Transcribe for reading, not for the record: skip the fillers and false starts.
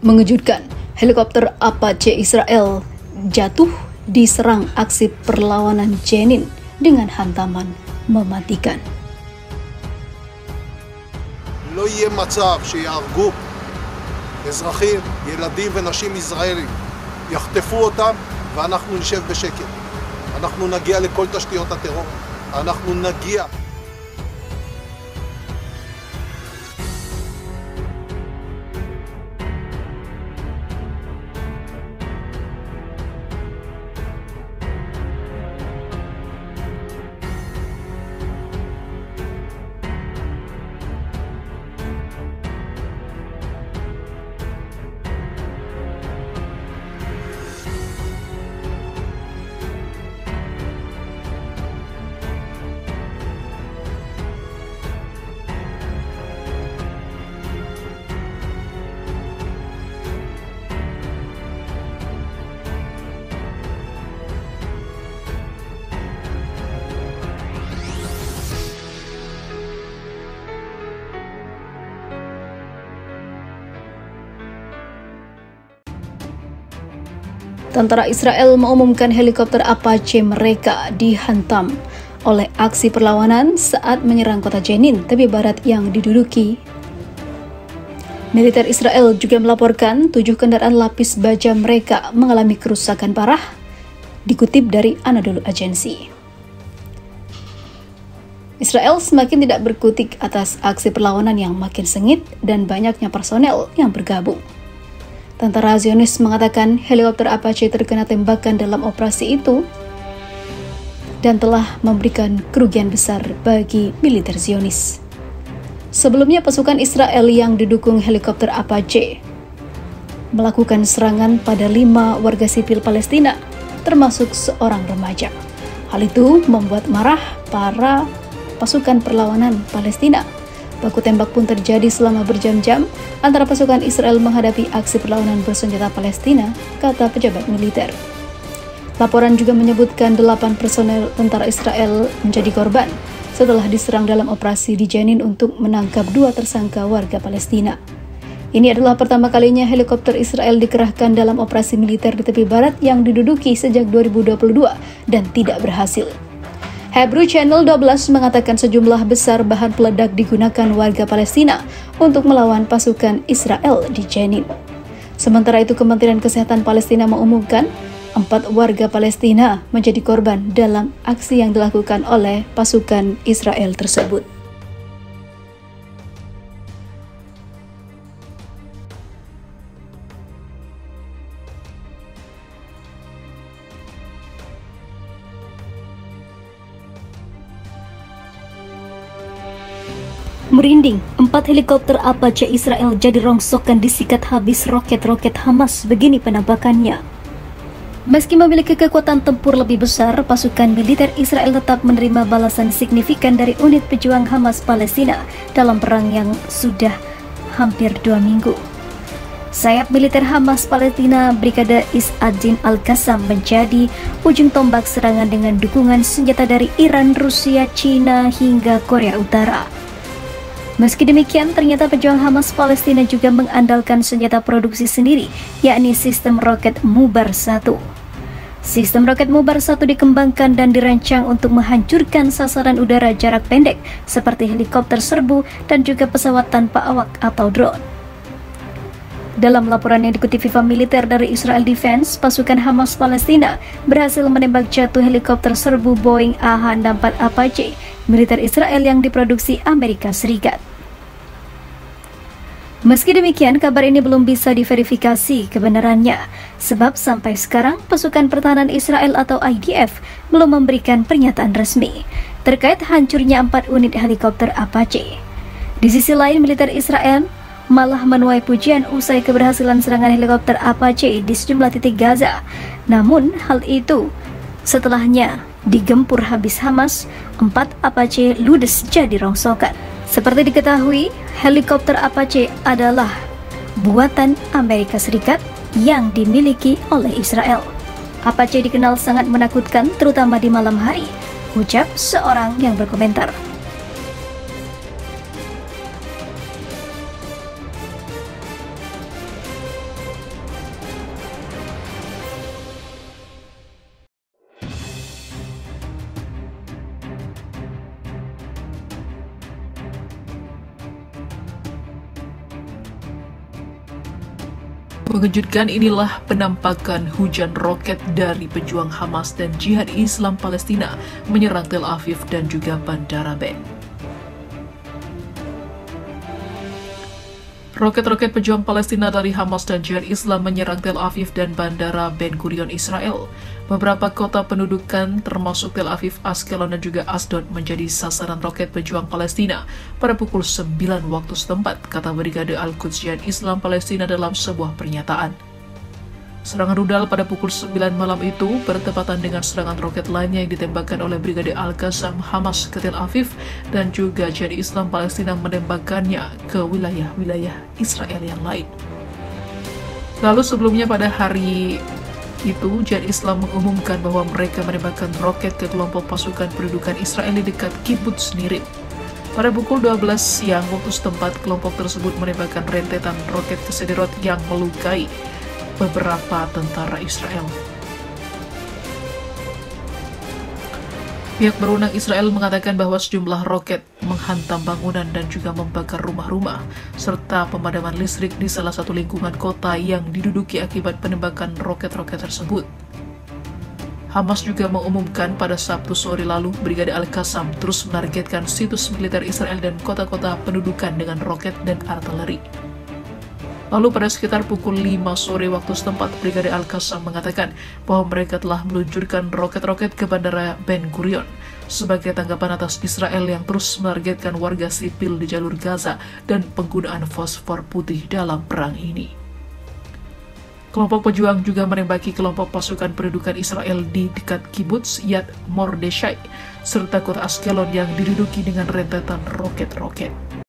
Mengejutkan, helikopter Apache Israel jatuh diserang aksi perlawanan Jenin dengan hantaman mematikan. לא יהיה מצב שיהרגו אזרחים, ילדים ונשים ישראלים, יחטפו אותם ואנחנו נשב בשקט. אנחנו נגיע לכל תשתיות הטרור. אנחנו נגיע. Tentara Israel mengumumkan helikopter Apache mereka dihantam oleh aksi perlawanan saat menyerang kota Jenin, tepi barat yang diduduki. Militer Israel juga melaporkan 7 kendaraan lapis baja mereka mengalami kerusakan parah, dikutip dari Anadolu Agency. Israel semakin tidak berkutik atas aksi perlawanan yang makin sengit dan banyaknya personel yang bergabung. Tentara Zionis mengatakan helikopter Apache terkena tembakan dalam operasi itu dan telah memberikan kerugian besar bagi militer Zionis. Sebelumnya pasukan Israel yang didukung helikopter Apache melakukan serangan pada 5 warga sipil Palestina, termasuk seorang remaja. Hal itu membuat marah para pasukan perlawanan Palestina. Baku tembak pun terjadi selama berjam-jam antara pasukan Israel menghadapi aksi perlawanan bersenjata Palestina, kata pejabat militer. Laporan juga menyebutkan 8 personel tentara Israel menjadi korban setelah diserang dalam operasi di Jenin untuk menangkap 2 tersangka warga Palestina. Ini adalah pertama kalinya helikopter Israel dikerahkan dalam operasi militer di tepi barat yang diduduki sejak 2022 dan tidak berhasil. Hebrew Channel 12 mengatakan sejumlah besar bahan peledak digunakan warga Palestina untuk melawan pasukan Israel di Jenin. Sementara itu, Kementerian Kesehatan Palestina mengumumkan 4 warga Palestina menjadi korban dalam aksi yang dilakukan oleh pasukan Israel tersebut. Merinding, 4 helikopter Apache Israel jadi rongsokan disikat habis roket-roket Hamas, begini penampakannya. Meski memiliki kekuatan tempur lebih besar, pasukan militer Israel tetap menerima balasan signifikan dari unit pejuang Hamas Palestina dalam perang yang sudah hampir 2 minggu. Sayap militer Hamas Palestina, Brigade Is-ad-Din Al-Qassam, menjadi ujung tombak serangan dengan dukungan senjata dari Iran, Rusia, China, hingga Korea Utara. Meski demikian, ternyata pejuang Hamas Palestina juga mengandalkan senjata produksi sendiri, yakni sistem roket Mubar 1. Sistem roket Mubar 1 dikembangkan dan dirancang untuk menghancurkan sasaran udara jarak pendek seperti helikopter serbu dan juga pesawat tanpa awak atau drone. Dalam laporan yang dikutip FIFA Militer dari Israel Defense, pasukan Hamas Palestina berhasil menembak jatuh helikopter serbu Boeing AH-64 Apache militer Israel yang diproduksi Amerika Serikat. Meski demikian, kabar ini belum bisa diverifikasi kebenarannya, sebab sampai sekarang pasukan pertahanan Israel atau IDF belum memberikan pernyataan resmi terkait hancurnya 4 unit helikopter Apache. Di sisi lain, militer Israel malah menuai pujian usai keberhasilan serangan helikopter Apache di sejumlah titik Gaza. Namun, hal itu setelahnya digempur habis Hamas, 4 Apache ludes jadi rongsokan. Seperti diketahui, helikopter Apache adalah buatan Amerika Serikat yang dimiliki oleh Israel. Apache dikenal sangat menakutkan, terutama di malam hari, ucap seorang yang berkomentar. Mengejutkan inilah penampakan hujan roket dari pejuang Hamas dan Jihad Islam Palestina menyerang Tel Aviv dan juga Bandara Ben. Roket-roket pejuang Palestina dari Hamas dan Jihad Islam menyerang Tel Aviv dan Bandara Ben Gurion, Israel. Beberapa kota pendudukan termasuk Tel Aviv, Ashkelon, dan juga Asdod menjadi sasaran roket pejuang Palestina pada pukul 9 waktu setempat, kata Brigade Al-Quds Jihad Islam Palestina dalam sebuah pernyataan. Serangan rudal pada pukul 9 malam itu bertepatan dengan serangan roket lainnya yang ditembakkan oleh Brigade Al-Qassam Hamas ke Tel Aviv dan juga Jihad Islam Palestina menembakkannya ke wilayah-wilayah Israel yang lain. Lalu sebelumnya pada hari itu, Jihad Islam mengumumkan bahwa mereka menembakkan roket ke kelompok pasukan pendudukan Israel di dekat Kibbutz Nirim. Pada pukul 12 siang waktu setempat, kelompok tersebut menembakkan rentetan roket ke Sderot yang melukai beberapa tentara Israel. Pihak berwenang Israel mengatakan bahwa sejumlah roket menghantam bangunan dan juga membakar rumah-rumah, serta pemadaman listrik di salah satu lingkungan kota yang diduduki akibat penembakan roket-roket tersebut. Hamas juga mengumumkan pada Sabtu sore lalu, Brigade Al-Qassam terus menargetkan situs militer Israel dan kota-kota pendudukan dengan roket dan artileri. Lalu pada sekitar pukul 5 sore waktu setempat, Brigade Al-Qassam mengatakan bahwa mereka telah meluncurkan roket-roket ke Bandara Ben Gurion sebagai tanggapan atas Israel yang terus menargetkan warga sipil di jalur Gaza dan penggunaan fosfor putih dalam perang ini. Kelompok pejuang juga menembaki kelompok pasukan pendudukan Israel di dekat Kibbutz Yad Mordechai serta kota Ashkelon yang diduduki dengan rentetan roket-roket.